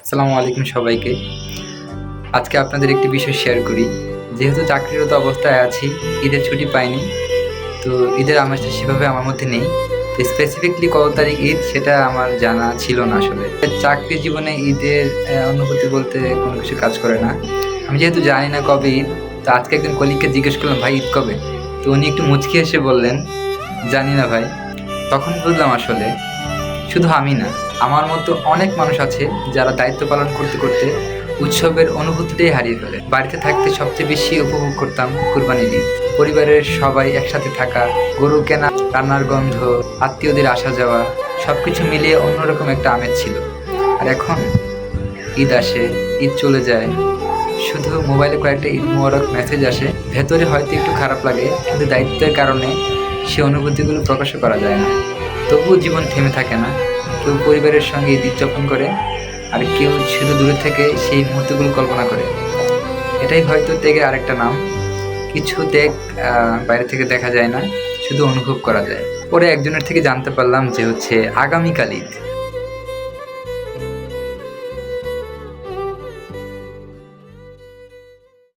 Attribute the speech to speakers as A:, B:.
A: আসসালামু আলাইকুম সবাইকে। আজকে আপনাদের একটি বিষয় শেয়ার করি। যেহেতু চাকরিরত অবস্থায় আছি, ঈদের ছুটি পাইনি। তো ঈদের আমেজটা সেভাবে আমার মধ্যে নেই। তো স্পেসিফিকলি কত তারিখ ঈদ সেটা আমার জানা ছিল না আসলে। চাকরি জীবনে ঈদের অনুভূতি বলতে কোনো কিছু কাজ করে না। আমি যেহেতু জানি না কবে ঈদ, তো আজকে একজন কলিগকে জিজ্ঞেস করলাম, "ভাই ঈদ কবে?" তো উনি একটু মুচকি হেসে বললেন, "জানি না ভাই।" তখন বুঝলাম আসলে শুধু আমি না, আমার মতো অনেক মানুষ আছে যারা দায়িত্ব পালন করতে করতে উৎসবের অনুভূতিটাই হারিয়ে ফেলে। বাড়িতে থাকতে সবচেয়ে বেশি উপভোগ করতাম কুরবানির ঈদ। পরিবারের সবাই একসাথে থাকা, গরু কেনা, রান্নার গন্ধ, আত্মীয়দের আসা যাওয়া, সবকিছু মিলিয়ে অন্যরকম একটা আমেজ ছিল। আর এখন ঈদ আসে, ঈদ চলে যায়, শুধু মোবাইলে কয়েকটা ঈদ মোবারক মেসেজ আসে। ভেতরে হয়তো একটু খারাপ লাগে, কিন্তু দায়িত্বের কারণে সে অনুভূতিগুলো প্রকাশও করা যায় না। তবুও জীবন থেমে থাকে না। কেউ পরিবারের সঙ্গে ঈদ উদযাপন করে, আর কেউ শুধু দূরে থেকে সেই মুহূর্তগুলো কল্পনা করে। এটাই হয়তো ত্যাগের আরেকটা নাম। কিছু ত্যাগ বাইরে থেকে দেখা যায় না, শুধু অনুভব করা যায়। পরে একজনের থেকে জানতে পারলাম যে আগামীকাল ঈদ।